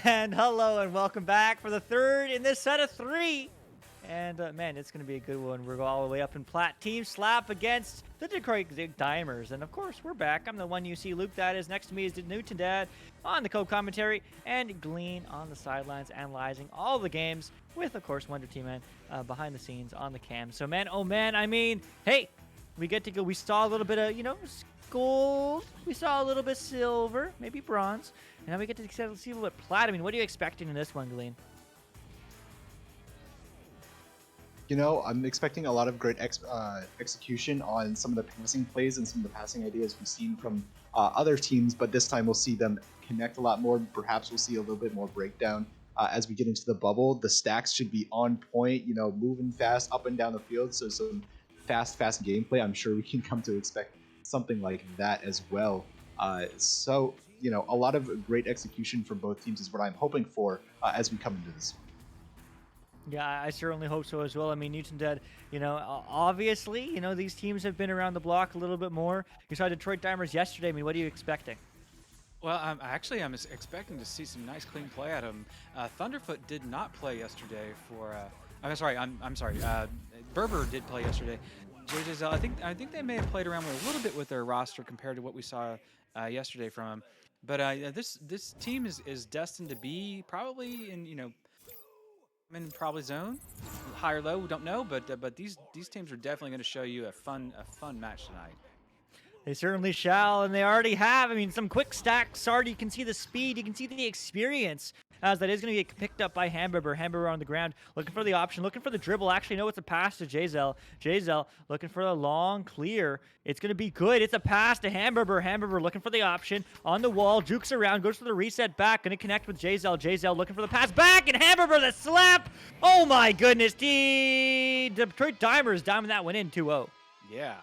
And hello and welcome back for the third in this set of three. And man, it's going to be a good one. We're all the way up in Plat. Team SLAAP against the Detroit Dimers. And of course, we're back. I'm the one you see Luke that is. Next to me is Newton Dad on the co-commentary. And Glean on the sidelines analyzing all the games with, of course, Wonder Team Man behind the scenes on the cam. So man, oh man, I mean, hey, we get to go. We saw a little bit of, gold. We saw a little bit silver, maybe bronze. And now we get to see a little bit plat. I mean, what are you expecting in this one, Glean? I'm expecting a lot of great execution on some of the passing plays and some of the passing ideas we've seen from other teams, but this time we'll see them connect a lot more. Perhaps we'll see a little bit more breakdown as we get into the bubble. The stacks should be on point, moving fast up and down the field, so some fast gameplay. I'm sure we can come to expect something like that as well. A lot of great execution from both teams is what I'm hoping for as we come into this. Yeah, I certainly hope so as well. I mean, Newton Dead, obviously, these teams have been around the block a little bit more. You saw Detroit Dimers yesterday. I mean, what are you expecting? Well, I'm expecting to see some nice clean play at him. Thunderfoot did not play yesterday for. I'm sorry. Berber did play yesterday. JJZL, I think they may have played around with a little bit with their roster compared to what we saw yesterday from him. But this team is destined to be probably in probably zone, high or low, we don't know. But these teams are definitely going to show you a fun match tonight. They certainly shall, and they already have. I mean, some quick stacks already. You can see the speed, you can see the experience, as that is going to get picked up by Hamburger. Hamburger on the ground, looking for the option, looking for the dribble. Actually, no, it's a pass to Jayzel. Jayzel looking for a long clear. It's going to be good. It's a pass to Hamburger. Hamburger looking for the option on the wall, jukes around, goes for the reset back, going to connect with Jayzel. Jayzel looking for the pass back, and Hamburger the slap. Oh my goodness, Detroit Dimers diamond that one in 2-0. Yeah.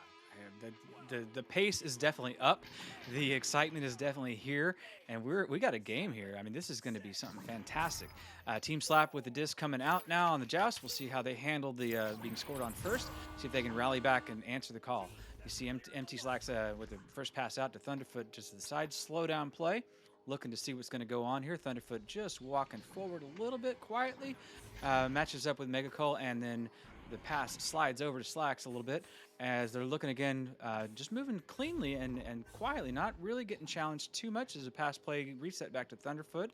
The pace is definitely up. The excitement is definitely here, and we got a game here. I mean, this is going to be something fantastic. Team SLAAP with the disc coming out now on the joust. We'll see how they handle the being scored on first. See if they can rally back and answer the call. You see MT Slacks with the first pass out to Thunderfoot just to the side. Slow down play. Looking to see what's going to go on here. Thunderfoot just walking forward a little bit quietly. Matches up with Megacole, and then the pass slides over to Slacks a little bit as they're looking again, just moving cleanly and quietly, not really getting challenged too much as a pass play reset back to Thunderfoot.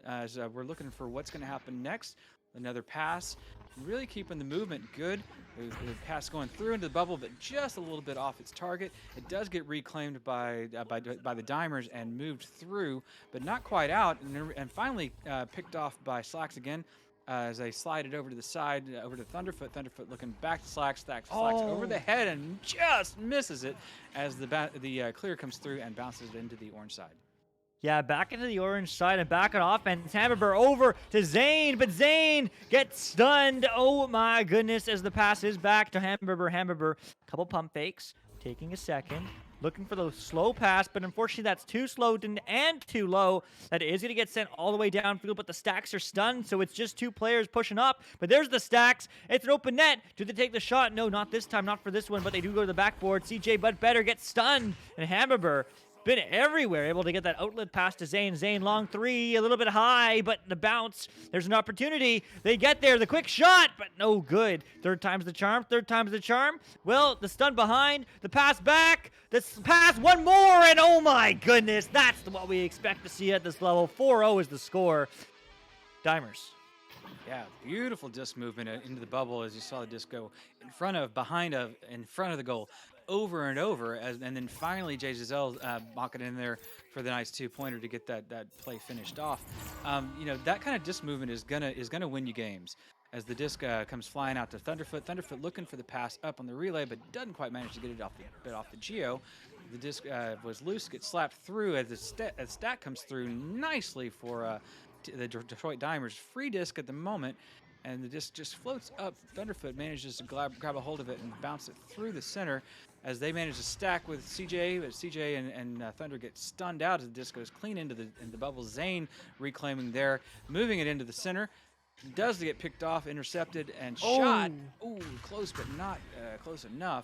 As we're looking for what's going to happen next. Another pass, really keeping the movement good. The pass going through into the bubble, but just a little bit off its target. It does get reclaimed by the Dimers and moved through, but not quite out, and finally picked off by Slacks again. As they slide it over to the side, over to Thunderfoot. Thunderfoot looking back to Slacks. Slacks over the head and just misses it as the clear comes through and bounces it into the orange side. Yeah, back into the orange side and back on offense. Hamburger over to Zane, but Zane gets stunned. Oh my goodness, as the pass is back to Hamburger. Hamburger, couple pump fakes, taking a second. Looking for the slow pass, but unfortunately that's too slow and too low. That is going to get sent all the way downfield, but the stacks are stunned, so it's just two players pushing up. But there's the stacks. It's an open net. Do they take the shot? No, not this time, not for this one, but they do go to the backboard. CJ Bud Better gets stunned, and Hamburger been everywhere, able to get that outlet pass to Zane. Zane, long three, a little bit high, but the bounce, there's an opportunity. They get there, the quick shot, but no good. Third time's the charm. Well, the stun behind, the pass back, the pass, one more, and oh my goodness, that's what we expect to see at this level. 4-0 is the score. Dimers. Yeah, beautiful disc movement into the bubble as you saw the disc go in front of the goal. Over and over, and then finally JZL mocking in there for the nice 2-pointer to get that play finished off. That kind of disc movement is gonna win you games. As the disc comes flying out to Thunderfoot. Thunderfoot looking for the pass up on the relay, but doesn't quite manage to get it off the geo. The disc was loose, gets slapped through as the stack comes through nicely for the Detroit Dimers. Free disc at the moment. And the disc just floats up. Thunderfoot manages to grab a hold of it and bounce it through the center as they manage to stack with CJ. But CJ and Thunder get stunned out as the disc goes clean into the bubble. Zane reclaiming there, moving it into the center. Does get picked off, intercepted, and shot. Ooh, close, but not close enough.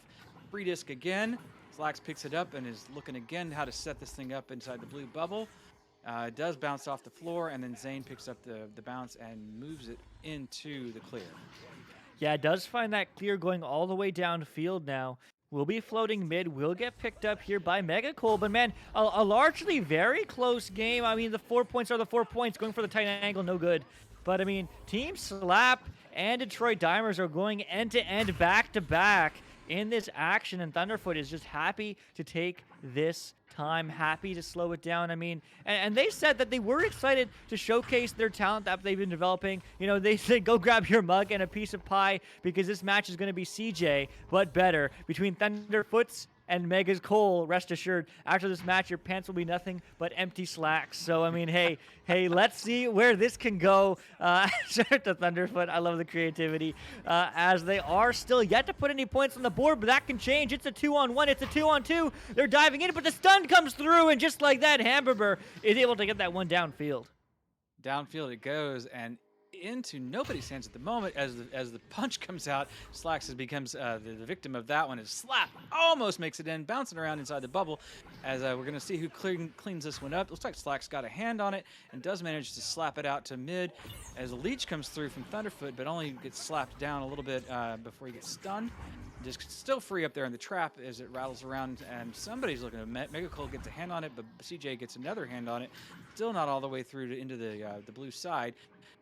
Free disc again. Slacks picks it up and is looking again how to set this thing up inside the blue bubble. It does bounce off the floor, and then Zane picks up the bounce and moves it into the clear. Yeah, it does find that clear going all the way downfield now. Will be floating mid, will get picked up here by Mega Cole, but man, a largely very close game. I mean, the 4 points are the 4 points. Going for the tight angle, no good. But I mean, Team SLAAP and Detroit Dimers are going end to end, back to back in this action, and Thunderfoot is just happy to take this time, happy to slow it down. I mean, and they said that they were excited to showcase their talent that they've been developing. You know, they said go grab your mug and a piece of pie because this match is going to be CJ, but better, between Thunderfoots and Mega's Cole. Rest assured, after this match, your pants will be nothing but empty slacks. So, I mean, hey, let's see where this can go. Shout out to Thunderfoot. I love the creativity. As they are still yet to put any points on the board, but that can change. It's a 2-on-1. It's a 2-on-2. They're diving in, but the stun comes through, and just like that, Hamburger is able to get that one downfield. Downfield it goes, and into nobody's hands at the moment as the punch comes out. Slacks becomes the victim of that one. As SLAAP almost makes it in, bouncing around inside the bubble. As we're going to see who cleans this one up. Looks like Slacks got a hand on it and does manage to slap it out to mid. As a leech comes through from Thunderfoot, but only gets slapped down a little bit before he gets stunned. Just still free up there in the trap as it rattles around, and somebody's looking at Mega Cole gets a hand on it, but CJ gets another hand on it. Still not all the way through into the blue side,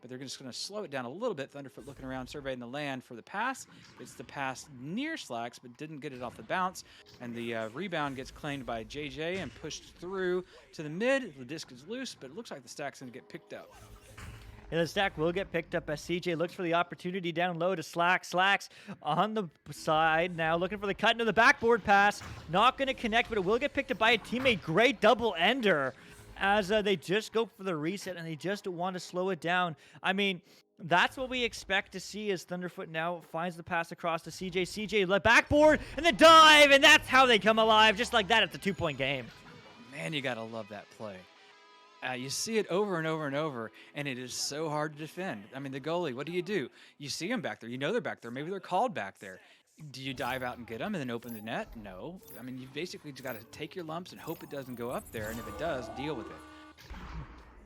but they're just going to slow it down a little bit. Thunderfoot looking around, surveying the land for the pass. It's the pass near Slacks, but didn't get it off the bounce, and the rebound gets claimed by JJ and pushed through to the mid. The disc is loose, but it looks like the stack's going to get picked up. And the stack will get picked up as CJ looks for the opportunity down low to Slacks. Slacks on the side now, looking for the cut into the backboard pass. Not going to connect, but it will get picked up by a teammate. Great double ender as they just go for the reset and they just want to slow it down. I mean, that's what we expect to see as Thunderfoot now finds the pass across to CJ. CJ, the backboard and the dive, and that's how they come alive. Just like that, it's a 2-point game. Man, you got to love that play. You see it over and over and over, and it is so hard to defend. I mean, the goalie, what do? You see them back there. You know they're back there. Maybe they're called back there. Do you dive out and get them and then open the net? No. I mean, you basically just got to take your lumps and hope it doesn't go up there, and if it does, deal with it.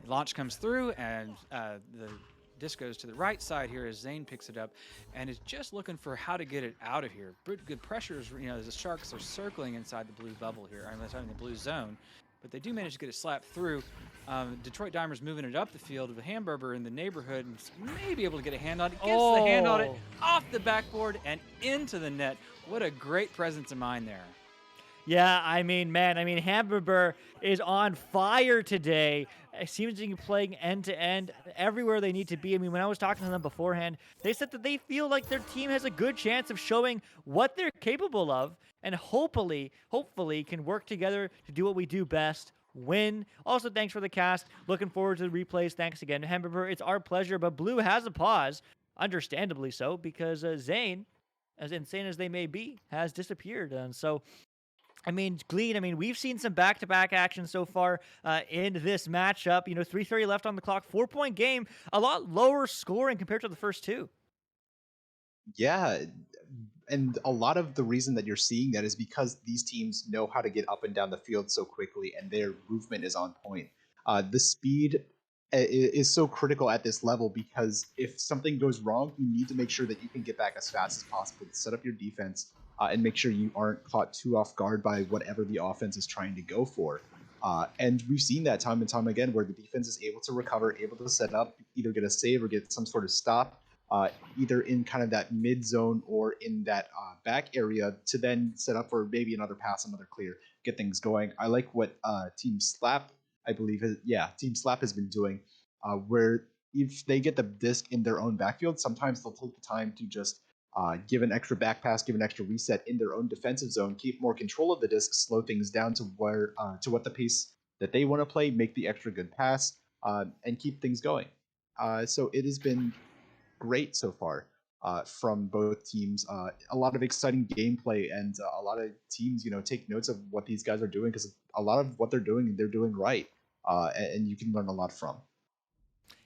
Launch comes through, and the disc goes to the right side here as Zane picks it up and is just looking for how to get it out of here. Good pressures, you know, the Sharks are circling inside the blue bubble here, I'm sorry, in the blue zone. But they do manage to get it slapped through. Detroit Dimers moving it up the field with a Hamburger in the neighborhood and may be able to get a hand on it. Gets the hand on it, off the backboard and into the net. What a great presence of mind there. Yeah, I mean, man, Hamburger is on fire today. It seems to be playing end-to-end everywhere they need to be. I mean, when I was talking to them beforehand, they said that they feel like their team has a good chance of showing what they're capable of and hopefully can work together to do what we do best, win. Also, thanks for the cast. Looking forward to the replays. Thanks again, Hamburger. It's our pleasure, but Blue has a pause, understandably so, because Zane, as insane as they may be, has disappeared. And so, I mean, Glean, we've seen some back-to-back action so far in this matchup. You know, 3:30 left on the clock, 4-point game, a lot lower scoring compared to the first two. Yeah, and a lot of the reason that you're seeing that is because these teams know how to get up and down the field so quickly, and their movement is on point. The speed is so critical at this level because if something goes wrong, you need to make sure that you can get back as fast as possible to set up your defense and make sure you aren't caught too off guard by whatever the offense is trying to go for. And we've seen that time and time again where the defense is able to recover, able to set up, either get a save or get some sort of stop, either in kind of that mid zone or in that back area to then set up for maybe another pass, another clear, get things going. I like what Team SLAAP, I believe, Team SLAAP has been doing, where if they get the disc in their own backfield, sometimes they'll take the time to just give an extra back pass, give an extra reset in their own defensive zone, keep more control of the disc, slow things down to where to what the pace that they want to play, make the extra good pass, and keep things going. So it has been great so far from both teams. A lot of exciting gameplay, and a lot of teams, take notes of what these guys are doing because a lot of what they're doing right, and you can learn a lot from.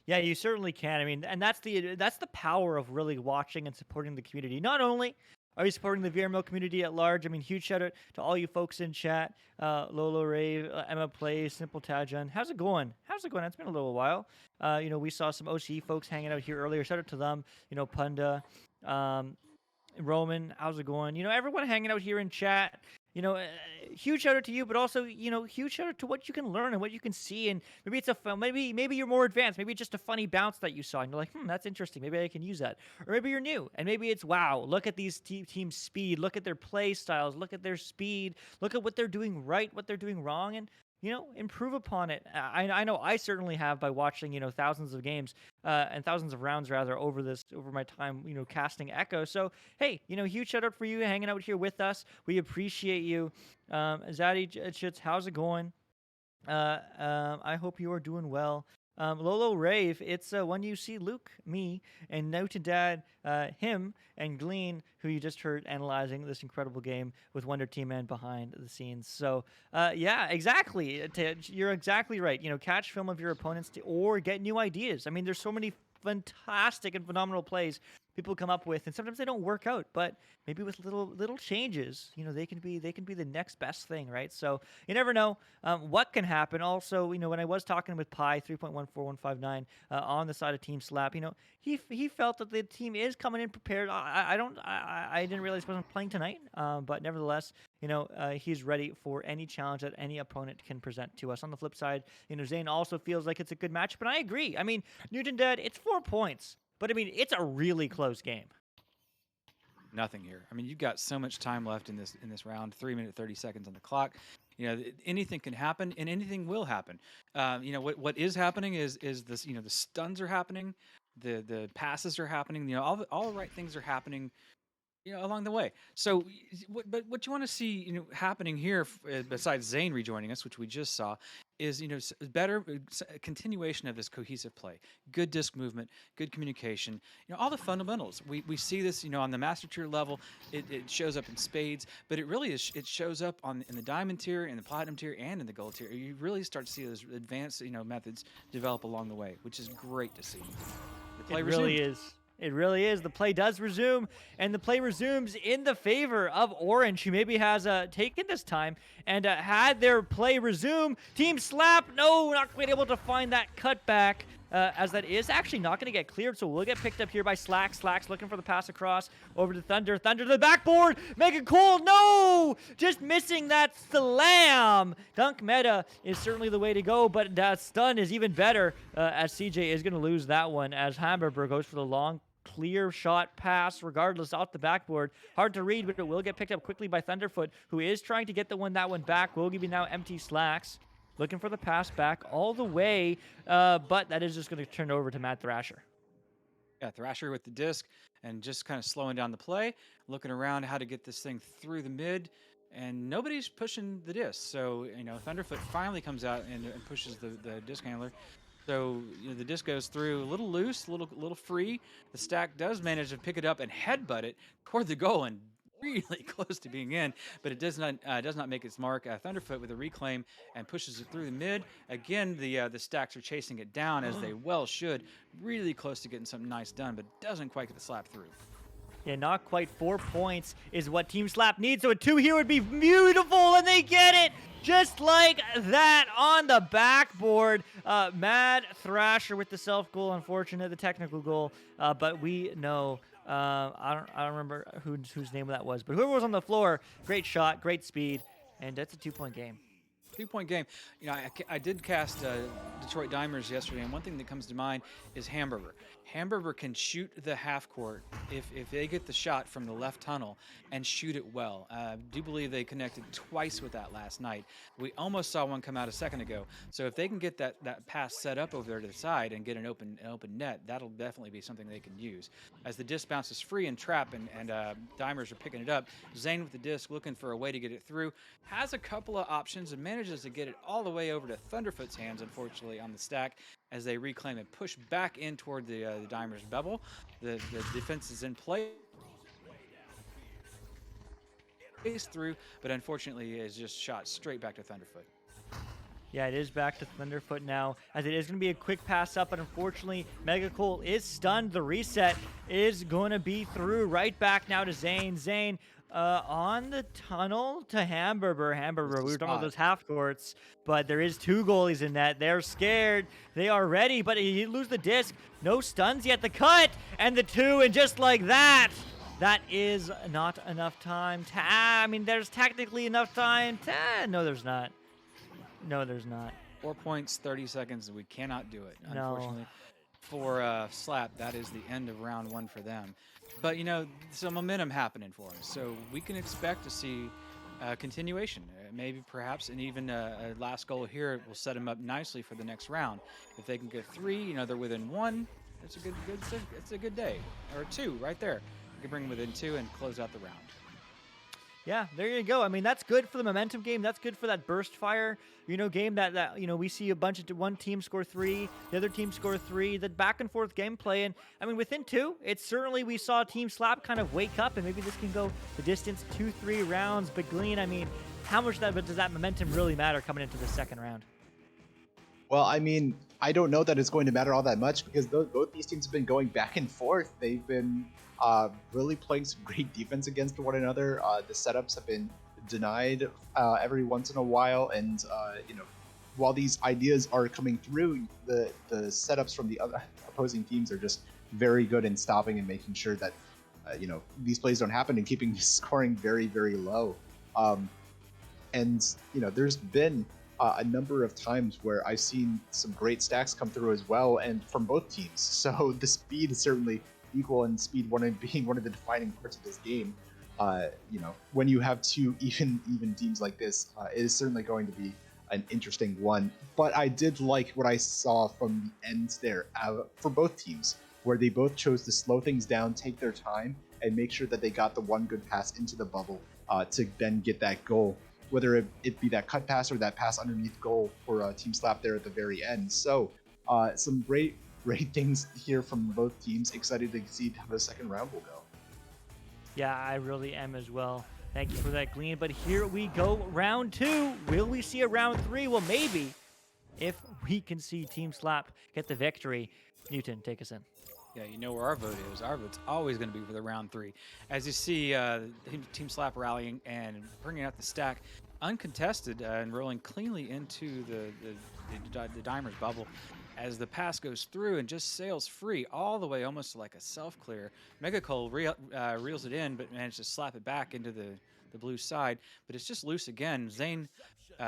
Yeah, you certainly can. And that's the power of really watching and supporting the community. Not only Are you supporting the VRML community at large? I mean, huge shout out to all you folks in chat. Lolo Rave, Emma Plays, Simple Tajan. How's it going? How's it going? It's been a little while. We saw some OC folks hanging out here earlier. Shout out to them. Punda, Roman, how's it going? Everyone hanging out here in chat. Huge shout out to you, but also, huge shout out to what you can learn and what you can see. And maybe it's maybe you're more advanced. Maybe it's just a funny bounce that you saw, and you're like, that's interesting. Maybe I can use that. Or maybe you're new, and maybe it's wow. Look at these teams' speed. Look at their play styles. Look at their speed. Look at what they're doing right, what they're doing wrong, and improve upon it. I know I certainly have by watching, thousands of games and thousands of rounds rather over my time, casting Echo. So, hey, huge shout out for you hanging out here with us. We appreciate you. Zaddy Chits, how's it going? I hope you are doing well. Lolo Rave, it's when you see Luke, me, and Note and Dad, him, and Glean, who you just heard analyzing this incredible game with Wonder Team Man behind the scenes. So, yeah, exactly. You're exactly right. Catch film of your opponents or get new ideas. I mean, there's so many fantastic and phenomenal plays people come up with, and sometimes they don't work out, but maybe with little changes, they can be the next best thing, right? So you never know what can happen. Also, when I was talking with Pi 3.14159 on the side of Team SLAAP, he felt that the team is coming in prepared. I didn't realize he wasn't playing tonight, but nevertheless, he's ready for any challenge that any opponent can present to us. On the flip side, Zane also feels like it's a good matchup, and I agree. I mean, Newton Dead, it's 4 points. But, I mean, it's a really close game. Nothing here. I mean, you've got so much time left in this round, 3 minutes, 30 seconds on the clock. Anything can happen, and anything will happen. What is happening is this, the stuns are happening, the passes are happening, all the right things are happening, along the way. So, what you want to see, happening here, besides Zane rejoining us, which we just saw, is better continuation of this cohesive play, good disc movement, good communication, all the fundamentals. We see this, on the master tier level, it shows up in spades, but it really is, it shows up in the diamond tier, in the platinum tier, and in the gold tier. You really start to see those advanced, methods develop along the way, which is great to see. The play really is. It really is. The play does resume, and the play resumes in the favor of Orange, who maybe has taken this time and had their play resume. Team SLAAP, no, not quite able to find that cutback, as that is actually not going to get cleared, so we'll get picked up here by Slack. Slack's looking for the pass across over to Thunder. Thunder to the backboard. Make it cool. No! Just missing that slam. Dunk meta is certainly the way to go, but that stun is even better, as CJ is going to lose that one as Hamburger goes for the long clear shot pass regardless off the backboard. Hard to read, but it will get picked up quickly by Thunderfoot, who is trying to get that one back. Will give you now empty Slacks. Looking for the pass back all the way, but that is just going to turn over to Matt Thrasher. Yeah, Thrasher with the disc and just kind of slowing down the play, looking around how to get this thing through the mid, and nobody's pushing the disc. So, Thunderfoot finally comes out and pushes the disc handler. So, the disc goes through a little loose, a little free. The stack does manage to pick it up and headbutt it toward the goal, and really close to being in, but it does not make its mark. Thunderfoot with a reclaim and pushes it through the mid. Again, the stacks are chasing it down, as they well should. Really close to getting something nice done, but doesn't quite get the slap through. Yeah, not quite 4 points is what Team SLAAP needs, so a 2 here would be beautiful, and they get it just like that on the backboard. Mad Thrasher with the self-goal, unfortunate, the technical goal, but we know I don't remember whose name that was, but whoever was on the floor, great shot, great speed, and that's a 2-point game. 2-point game. I did cast Detroit Dimers yesterday, and one thing that comes to mind is Hamburger. Hamburger can shoot the half court if they get the shot from the left tunnel and shoot it well. I do believe they connected twice with that last night. We almost saw one come out a second ago. So if they can get that pass set up over there to the side and get an open net, that'll definitely be something they can use. As the disc bounces free and trap, and Dimers are picking it up, Zane with the disc looking for a way to get it through, has a couple of options and manages to get it all the way over to Thunderfoot's hands, unfortunately, on the stack, as they reclaim and push back in toward the Dimers bevel. The defense is in place through, but unfortunately is just shot straight back to Thunderfoot. Yeah, it is back to Thunderfoot now, as it is going to be a quick pass up, but unfortunately, Megacole is stunned. The reset is going to be through. Right back now to Zane. Zane on the tunnel to Hamburger. Hamburger, we were talking about those half courts, but there is 2 goalies in that. They're scared. They are ready, but he lose the disc. No stuns yet. The cut and the 2, and just like that, that is not enough time. I mean, there's technically enough time. No, there's not. No, there's not. 4 points, 30 seconds. We cannot do it, No. unfortunately. For SLAAP, that is the end of round 1 for them. But, you know, some momentum happening for them. So we can expect to see continuation. Maybe perhaps, and even a last goal here will set them up nicely for the next round. If they can get 3, you know, they're within 1. It's a good day. Or 2 right there. You can bring them within 2 and close out the round. Yeah, there you go. I mean, that's good for the momentum game. That's good for that burst fire, you know, game that you know, we see a bunch of one team score 3, the other team score 3, the back and forth gameplay. And I mean, within 2, it's certainly we saw Team SLAAP kind of wake up, and maybe this can go the distance 2-3 rounds. But Glean, I mean, how much does that momentum really matter coming into the second round? Well, I mean, I don't know that it's going to matter all that much because both these teams have been going back and forth. They've been really playing some great defense against one another. The setups have been denied every once in a while, and you know, while these ideas are coming through, the setups from the other opposing teams are just very good in stopping and making sure that you know, these plays don't happen and keeping scoring very, very low. And you know, there's been a number of times where I've seen some great stacks come through as well, and from both teams. So the speed is certainly equal, and speed being one of the defining parts of this game. You know, when you have 2 even teams like this, it is certainly going to be an interesting one. But I did like what I saw from the end there for both teams, where they both chose to slow things down, take their time, and make sure that they got the one good pass into the bubble to then get that goal, whether it be that cut pass or that pass underneath goal for Team SLAAP there at the very end. So some great things here from both teams. Excited to see how the second round will go. Yeah, I really am as well. Thank you for that, Glean. But here we go, round 2. Will we see a round 3? Well, maybe, if we can see Team SLAAP get the victory. Newton, take us in. Yeah, you know where our vote is. Our vote's always going to be for the round 3. As you see, Team SLAAP rallying and bringing out the stack uncontested and rolling cleanly into the Dimer's bubble. As the pass goes through and just sails free all the way almost to like a self-clear. Megacole reels it in, but managed to slap it back into the blue side. But it's just loose again. Zane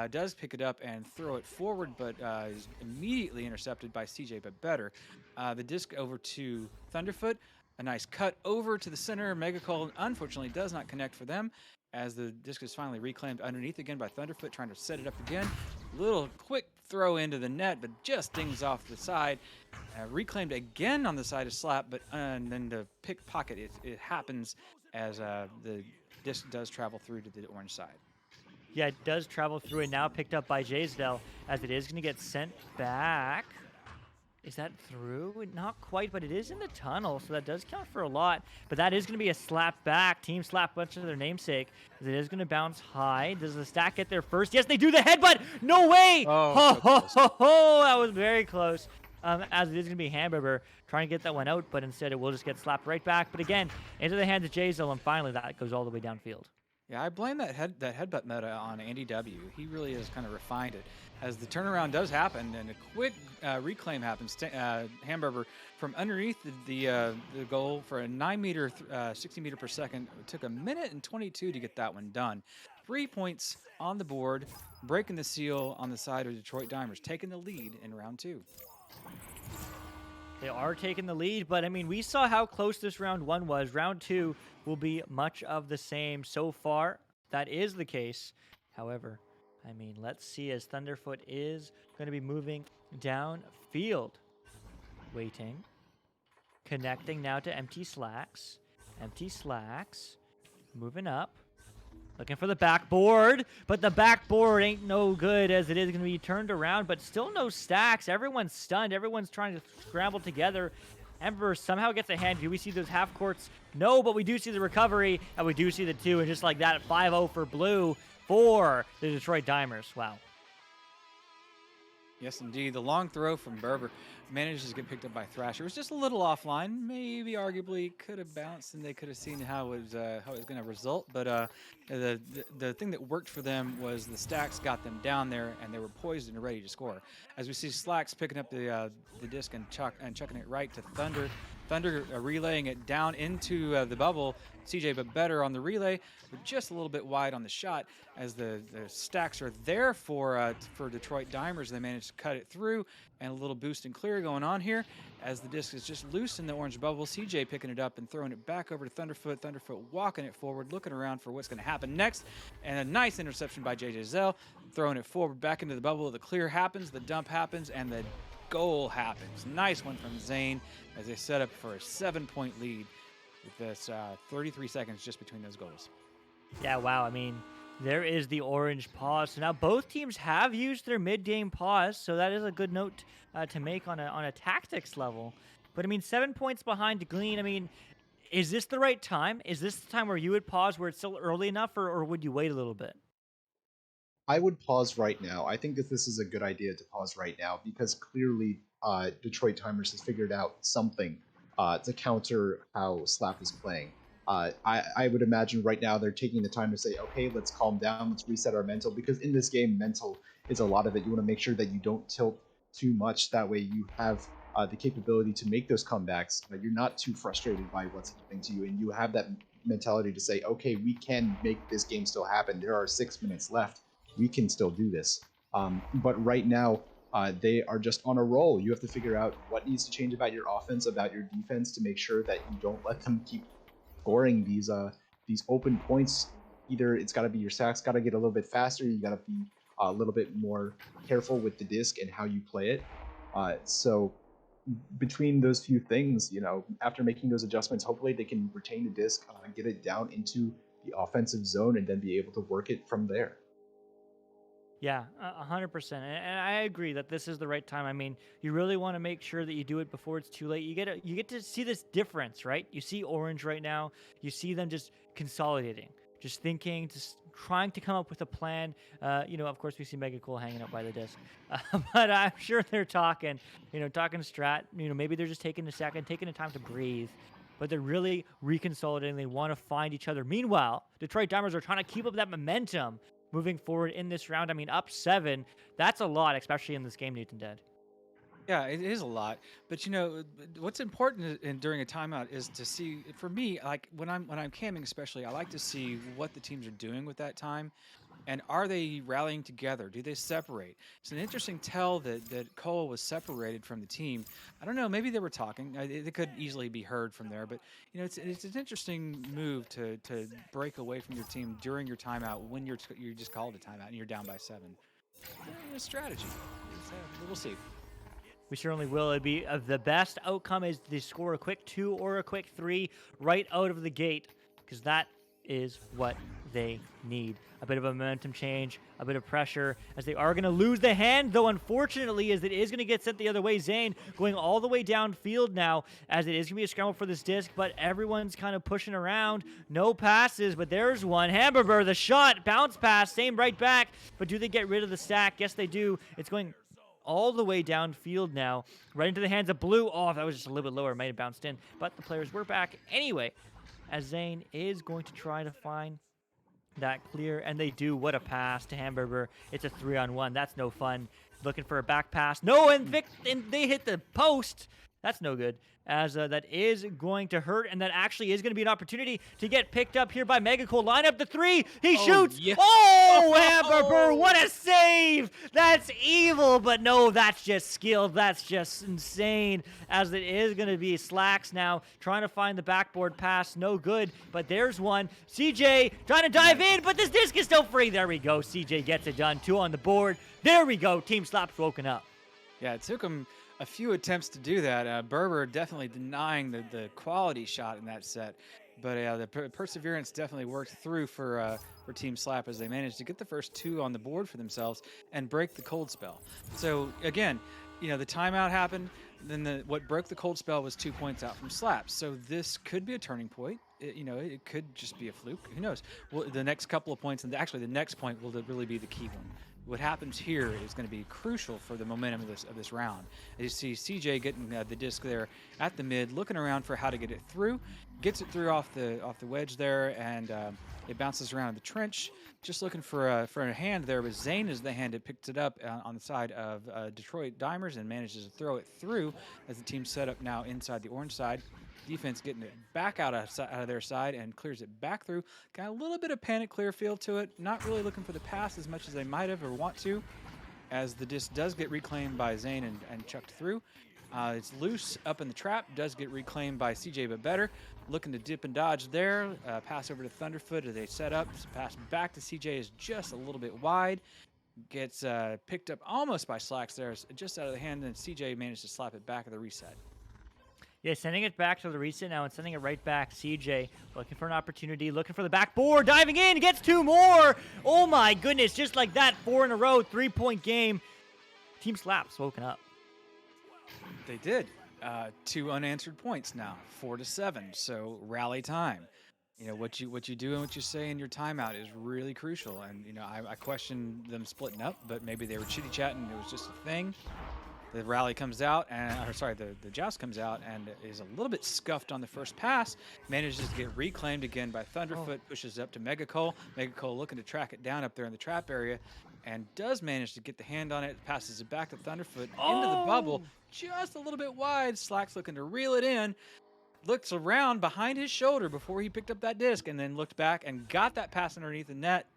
does pick it up and throw it forward, but is immediately intercepted by CJ, but better. The disc over to Thunderfoot. A nice cut over to the center. Megacole unfortunately does not connect for them, as the disc is finally reclaimed underneath again by Thunderfoot, trying to set it up again. Little quick throw into the net, but just dings off the side. Reclaimed again on the side of SLAAP, but and then the pickpocket, it happens as the disc does travel through to the orange side. Yeah, it does travel through, and now picked up by Jaysdale, as it is going to get sent back. Is that through? Not quite, but it is in the tunnel, so that does count for a lot. But that is going to be a slap back. Team SLAAP, much of their namesake. As it is going to bounce high. Does the stack get there first? Yes, they do the headbutt! No way! Oh, That was very close. As it is going to be Hamburger trying to get that one out, but instead it will just get slapped right back. But again, into the hands of Jaysdale, and finally that goes all the way downfield. Yeah, I blame that headbutt meta on Andy W. He really has kind of refined it. As the turnaround does happen and a quick reclaim happens, Hamburger from underneath the goal for a 9-meter, 60 meter per second. It took 1 minute and 22 to get that one done. 3 points on the board, breaking the seal on the side of Detroit Dimers, taking the lead in round 2. They are taking the lead, but I mean, we saw how close this round 1 was. Round 2 will be much of the same so far. That is the case. However, I mean, let's see, as Thunderfoot is going to be moving downfield. Waiting. Connecting now to empty slacks. Empty slacks. Moving up. Looking for the backboard, but the backboard ain't no good, as it is going to be turned around, but still no stacks. Everyone's stunned. Everyone's trying to scramble together. Emperor somehow gets a hand. Do we see those half courts? No, but we do see the recovery, and we do see the 2, and just like that, 5-0 for blue for the Detroit Dimers. Wow. Yes, indeed. The long throw from Berber manages to get picked up by Thrasher. It was just a little offline. Maybe arguably could have bounced, and they could have seen how it was going to result. But the thing that worked for them was the stacks got them down there, and they were poised and ready to score. As we see Slacks picking up the disc and chucking it right to Thunder. Thunder relaying it down into the bubble. CJ, but better on the relay, but just a little bit wide on the shot. As the stacks are there for Detroit Dimers, they managed to cut it through, and a little boost and clear going on here. As the disc is just loose in the orange bubble, CJ picking it up and throwing it back over to Thunderfoot. Thunderfoot walking it forward, looking around for what's going to happen next, and a nice interception by JJ Zell, throwing it forward back into the bubble. The clear happens, the dump happens, and the goal happens. Nice one from Zane as they set up for a 7-point lead with this 33 seconds just between those goals. Yeah, wow. I mean, there is the orange pause. So now both teams have used their mid-game pause, so that is a good note to make on a tactics level. But I mean, 7 points behind to Glean. I mean, is this the right time? Is this the time where you would pause where it's still early enough, or would you wait a little bit? I would pause right now. I think that this is a good idea to pause right now because clearly Detroit Timers has figured out something to counter how SLAAP is playing. I would imagine right now they're taking the time to say, okay, let's calm down, let's reset our mental, because in this game, mental is a lot of it. You want to make sure that you don't tilt too much. That way you have the capability to make those comebacks. You're not too frustrated by what's happening to you, and you have that mentality to say, okay, we can make this game still happen. There are 6 minutes left. We can still do this. But right now, they are just on a roll. You have to figure out what needs to change about your offense, about your defense, to make sure that you don't let them keep scoring these open points. Either it's got to be your sacks got to get a little bit faster. You got to be a little bit more careful with the disc and how you play it. So between those few things, after making those adjustments, hopefully they can retain the disc, get it down into the offensive zone, and then be able to work it from there. Yeah, 100%. And I agree that this is the right time. I mean, you really want to make sure that you do it before it's too late. You get to see this difference, right? You see Orange right now. You see them just consolidating, just thinking, just trying to come up with a plan. Of course, we see Mega Cool hanging out by the disc, but I'm sure they're talking strat. Maybe they're just taking a second, taking the time to breathe. But they're really reconsolidating. They want to find each other. Meanwhile, Detroit Dimers are trying to keep up that momentum moving forward in this round. I mean, up 7, that's a lot, especially in this game, Nathan Dead. Yeah, it is a lot. But what's important during a timeout is to see. For me, like when I'm camming, especially, I like to see what the teams are doing with that time, and are they rallying together? Do they separate? It's an interesting tell that Cole was separated from the team. I don't know. Maybe they were talking. It could easily be heard from there. But it's an interesting move to break away from your team during your timeout when you just called a timeout and you're down by 7. A strategy. We'll see. We certainly will. It'd be the best outcome is to score a quick 2 or a quick 3 right out of the gate, because that is what they need. A bit of a momentum change, a bit of pressure, as they are going to lose the hand, though, unfortunately, as it is going to get sent the other way. Zane going all the way downfield now, as it is going to be a scramble for this disc, but everyone's kind of pushing around. No passes, but there's one. Hamburger, the shot, bounce pass, same right back, but do they get rid of the stack? Yes, they do. It's going all the way downfield now, right into the hands of Blue. Oh, that was just a little bit lower. It might have bounced in, but the players were back anyway, as Zane is going to try to find that clear, and they do. What a pass to Hamburger. It's a 3-on-1. That's no fun. Looking for a back pass. No, and they hit the post. That's no good, as that is going to hurt, and that actually is going to be an opportunity to get picked up here by Megacool. Line up the 3. He shoots. Yeah. Oh, Hamburger, what a save. That's evil, but no, that's just skill. That's just insane, as it is going to be Slacks now trying to find the backboard pass. No good, but there's one. CJ trying to dive in, but this disc is still free. There we go. CJ gets it done. 2 on the board. There we go. Team SLAAP's woken up. Yeah, it took him a few attempts to do that. Berber definitely denying the quality shot in that set. But the perseverance definitely worked through for Team SLAAP as they managed to get the first 2 on the board for themselves and break the cold spell. So again, the timeout happened. Then what broke the cold spell was 2 points out from SLAAP. So this could be a turning point. It could just be a fluke. Who knows? Well, the next couple of points, and actually the next point will really be the key one. what happens here is going to be crucial for the momentum of this round. As you see CJ getting the disc there at the mid, looking around for how to get it through, gets it through off the wedge there, and it bounces around in the trench. Just looking for a hand there, but Zane is the hand that picked it up on the side of Detroit Dimers and manages to throw it through as the team set up now inside the orange side. Defense getting it back out of their side and clears it back through. Got a little bit of panic clear feel to it. Not really looking for the pass as much as they might have or want to, as the disc does get reclaimed by Zane and chucked through. It's loose up in the trap. Does get reclaimed by CJ, but better. Looking to dip and dodge there. Pass over to Thunderfoot as they set up. Pass back to CJ is just a little bit wide. Gets picked up almost by Slacks there, just out of the hand, and CJ managed to slap it back at the reset. Yeah, sending it back to the reset now and sending it right back. CJ looking for an opportunity, looking for the backboard, diving in, gets 2 more. Oh my goodness, just like that, 4 in a row, 3-point game. Team SLAAP's woken up. They did. 2 unanswered points now, 4-7. So rally time. You know what you do and what you say in your timeout is really crucial. And you know I question them splitting up, but maybe they were chitty chatting. It was just a thing. The rally comes out, the joust comes out and is a little bit scuffed on the first pass. Manages to get reclaimed again by Thunderfoot, pushes up to Megacole. Megacole looking to track it down up there in the trap area, and does manage to get the hand on it. Passes it back to Thunderfoot into the bubble, just a little bit wide. Slack's looking to reel it in. Looks around behind his shoulder before he picked up that disc, and then looked back and got that pass underneath the net.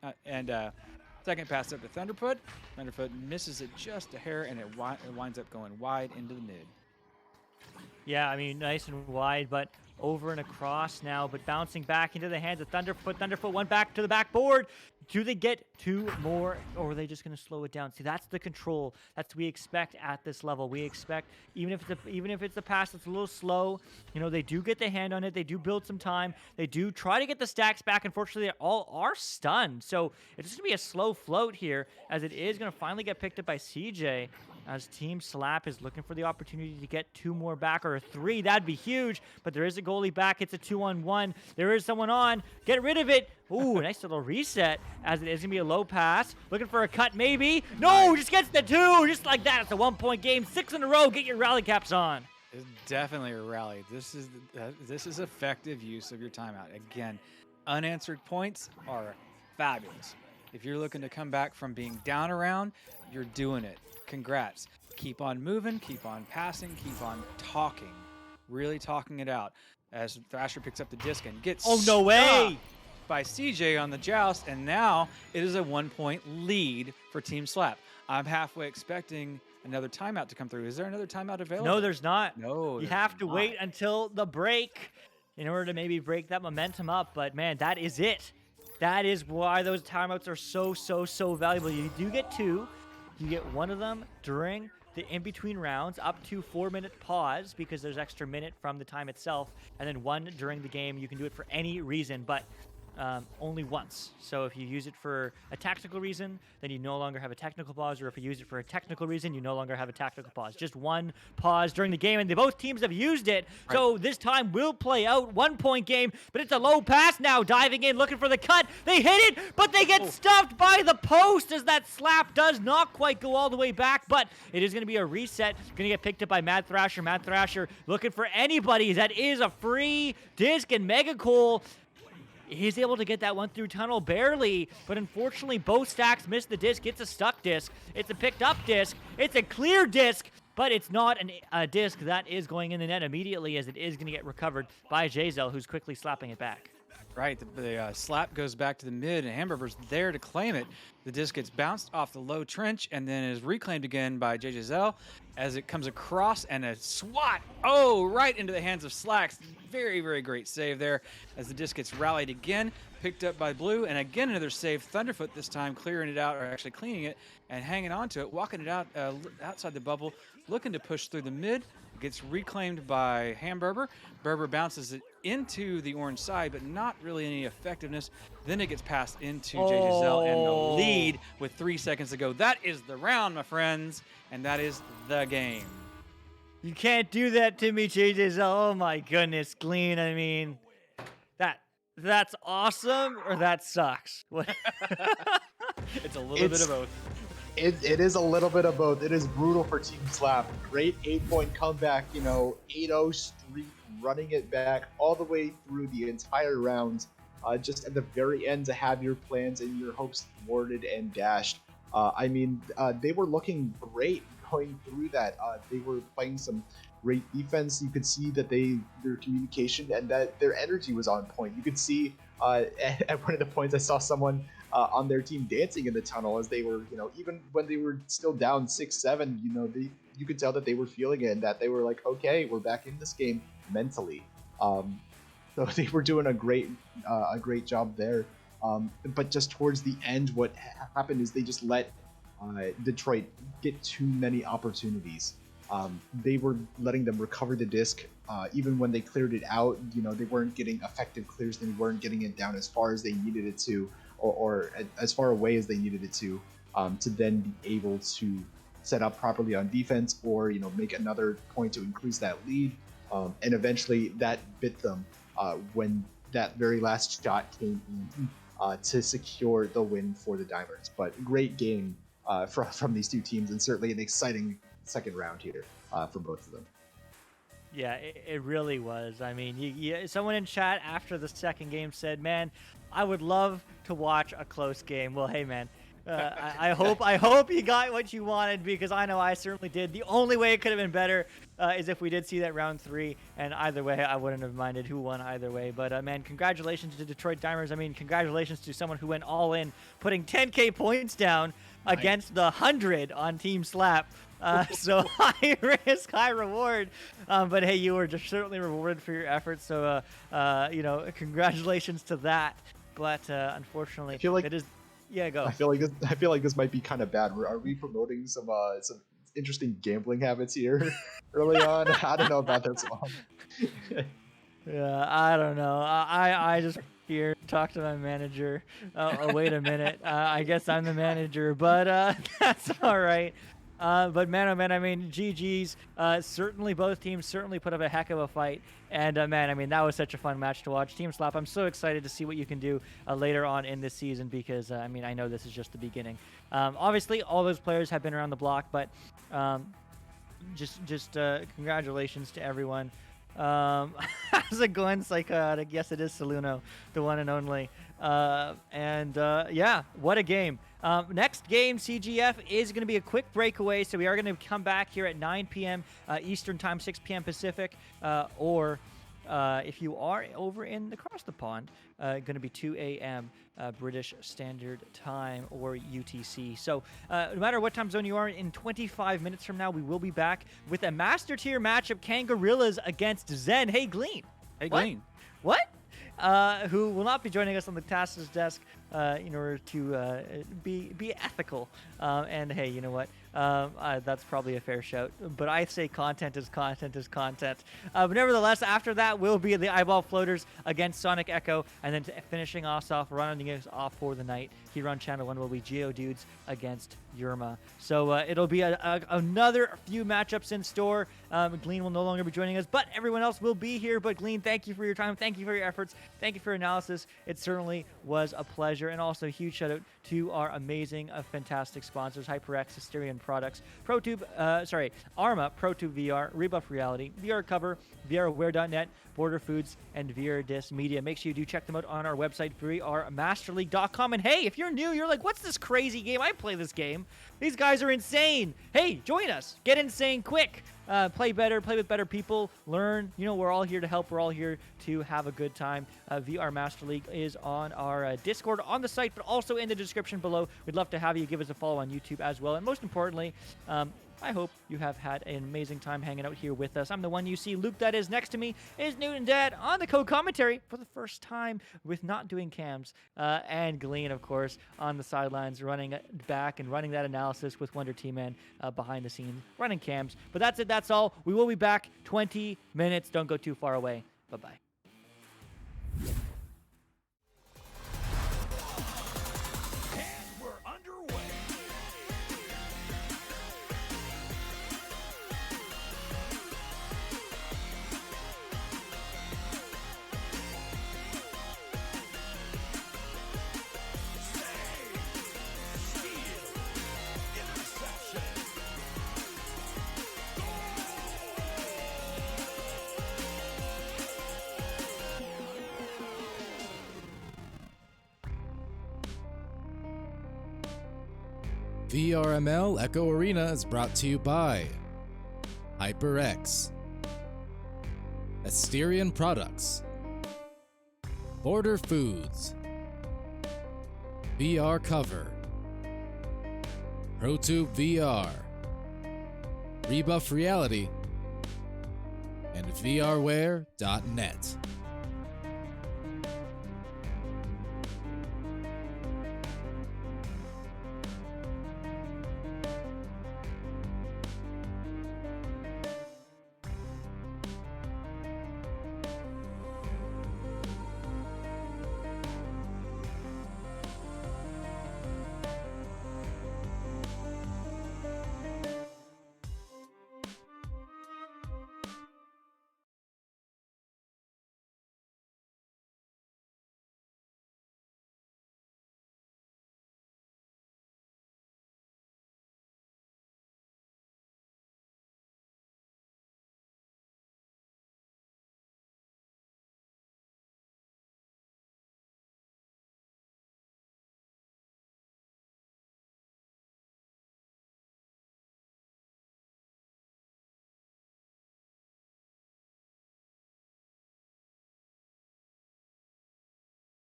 Second pass up to Thunderfoot. Thunderfoot misses it just a hair, and it winds up going wide into the mid. Yeah, I mean, nice and wide, but over and across now, but bouncing back into the hands of Thunderfoot. Thunderfoot went back to the backboard. Do they get 2 more, or are they just going to slow it down? See, that's the control. That's what we expect at this level. We expect, even if it's a pass that's a little slow, you know, they do get the hand on it. They do build some time. They do try to get the stacks back. Unfortunately, they all are stunned. So it's just going to be a slow float here, as it is going to finally get picked up by CJ. As Team SLAAP is looking for the opportunity to get 2 more back, or a 3. That'd be huge, but there is a goalie back. It's a 2-on-1. There is someone on. Get rid of it. Ooh, nice little reset, as it is going to be a low pass. Looking for a cut, maybe. No, just gets the 2. Just like that. It's a 1-point game. 6 in a row. Get your rally caps on. It's definitely a rally. This is effective use of your timeout. Again, unanswered points are fabulous. If you're looking to come back from being down around, you're doing it. Congrats. Keep on moving, keep on passing, keep on talking. Really talking it out. As Thrasher picks up the disc and gets Oh, no way! by CJ on the joust, and now it is a 1-point lead for Team SLAAP. I'm halfway expecting another timeout to come through. Is there another timeout available? No, there's not. No. You there's have to not. wait until the break in order to maybe break that momentum up. But man, that is it. That is why those timeouts are so valuable. You do get 2. You get 1 of them during the in-between rounds, up to 4-minute pause, because there's extra minute from the time itself, and then 1 during the game. You can do it for any reason, but only once. So if you use it for a tactical reason, then you no longer have a technical pause, or if you use it for a technical reason, you no longer have a tactical pause. Just 1 pause during the game, and both teams have used it. Right. So this time will play out. 1-point game, but it's a low pass now. Diving in, looking for the cut. They hit it, but they get stuffed by the post, as that SLAAP does not quite go all the way back, but it is going to be a reset. Going to get picked up by Mad Thrasher. Mad Thrasher looking for anybody. That is a free disc, and Megacole is able to get that one through tunnel barely, but unfortunately both stacks miss the disc. It's a stuck disc. It's a picked up disc. It's a clear disc, but it's not a disc that is going in the net immediately, as it is going to get recovered by Jazel, who's quickly slapping it back. Right, the SLAAP goes back to the mid, and Hamburger's there to claim it. The disc gets bounced off the low trench and then is reclaimed again by JJZL as it comes across, and a swat, right into the hands of Slacks. Very great save there as the disc gets rallied again, picked up by Blue, and again another save. Thunderfoot this time clearing it out, or actually cleaning it and hanging on to it, walking it out outside the bubble, looking to push through the mid. Gets reclaimed by Hamburger. Berber bounces it into the orange side, but not really any effectiveness. Then it gets passed into JJZL and the lead with 3 seconds to go. That is the round, my friends, and that is the game. You can't do that to me, JJZL. Oh my goodness, Glean. I mean, that's awesome, or that sucks. It's a little bit of both. It is a little bit of both. It is brutal for Team SLAAP. Great 8-point comeback, 8-0 streak, running it back all the way through the entire round. Just at the very end to have your plans and your hopes thwarted and dashed. They were looking great going through that. They were playing some great defense. You could see that their communication and that their energy was on point. You could see at one of the points I saw someone on their team dancing in the tunnel as they were, even when they were still down 6-7, you could tell that they were feeling it and that they were like, okay, we're back in this game mentally. So they were doing a great job there. But just towards the end, what happened is they just let Detroit get too many opportunities. They were letting them recover the disc. Even when they cleared it out, they weren't getting effective clears. They weren't getting it down as far as they needed it to, or as far away as they needed it to then be able to set up properly on defense, or make another point to increase that lead. And eventually that bit them when that very last shot came in to secure the win for the Diamonds. But great game from these two teams, and certainly an exciting second round here for both of them. Yeah, it really was. I mean, someone in chat after the second game said, "Man, I would love to watch a close game." Well, hey, man, I hope you got what you wanted, because I know I certainly did. The only way it could have been better is if we did see that round 3, and either way, I wouldn't have minded who won either way. But man, congratulations to Detroit Diamonds. I mean, congratulations to someone who went all in, putting 10K points down against the 100 on Team SLAAP. So high risk, high reward. But hey, you were just certainly rewarded for your efforts. So, congratulations to that. But unfortunately, I feel like it is. Yeah, go. I feel like this might be kind of bad. Are we promoting some interesting gambling habits here early on? I don't know about this one. Yeah, I don't know. I just here talk to my manager. Oh, wait a minute. I guess I'm the manager, but that's all right. But man, oh man, I mean, GG's. Certainly both teams certainly put up a heck of a fight. And man, I mean, that was such a fun match to watch. Team SLAAP, I'm so excited to see what you can do later on in this season, because I mean, I know this is just the beginning. Obviously, all those players have been around the block, but just congratulations to everyone. How's it going, Psychotic? Yes, it is Saluno, the one and only. Yeah, what a game. Next game, CGF, is going to be a quick breakaway, so we are going to come back here at 9 p.m. Eastern Time, 6 p.m. Pacific, or if you are over in across the pond, going to be 2 a.m. British Standard Time, or UTC. So no matter what time zone you are, in 25 minutes from now, we will be back with a Master Tier matchup, Kangarillas against Zen. Hey, Glean. Hey, Glean. What? Who will not be joining us on the Task's desk in order to be ethical. And hey, you know what? That's probably a fair shout. But I say content is content is content. But nevertheless, after that will be the Eyeball Floaters against Sonic Echo. And then finishing us off, running us off for the night, here on Channel 1 will be Geodudes against Yerma. So it'll be another few matchups in store. Glean will no longer be joining us, but everyone else will be here. But Glean, thank you for your time. Thank you for your efforts. Thank you for your analysis. It certainly was a pleasure. And also a huge shout out to our amazing, fantastic sponsors, HyperX, Hysterian Products, ProTube, Arma, ProTube VR, Rebuff Reality, VR Cover, VRWare.net, Border Foods, and VRDis Media. Make sure you do check them out on our website, VRMasterLeague.com. And hey, if you're new, you're like, what's this crazy game? I play this game. These guys are insane. Hey, join us. Get insane quick. Play better, play with better people, learn. We're all here to help. We're all here to have a good time. VR Master League is on our Discord on the site, but also in the description below. We'd love to have you give us a follow on YouTube as well. And most importantly, I hope you have had an amazing time hanging out here with us. I'm the one you see. Luke, that is next to me, is Newton Dad on the co-commentary for the first time with not doing cams. And Glean, of course, on the sidelines, running back and running that analysis with Wonder T-Man behind the scenes, running cams. But that's it. That's all. We will be back 20 minutes. Don't go too far away. Bye-bye. VRML Echo Arena is brought to you by HyperX, Asterion Products, Border Foods, VR Cover, ProTube VR, Rebuff Reality, and VRware.net.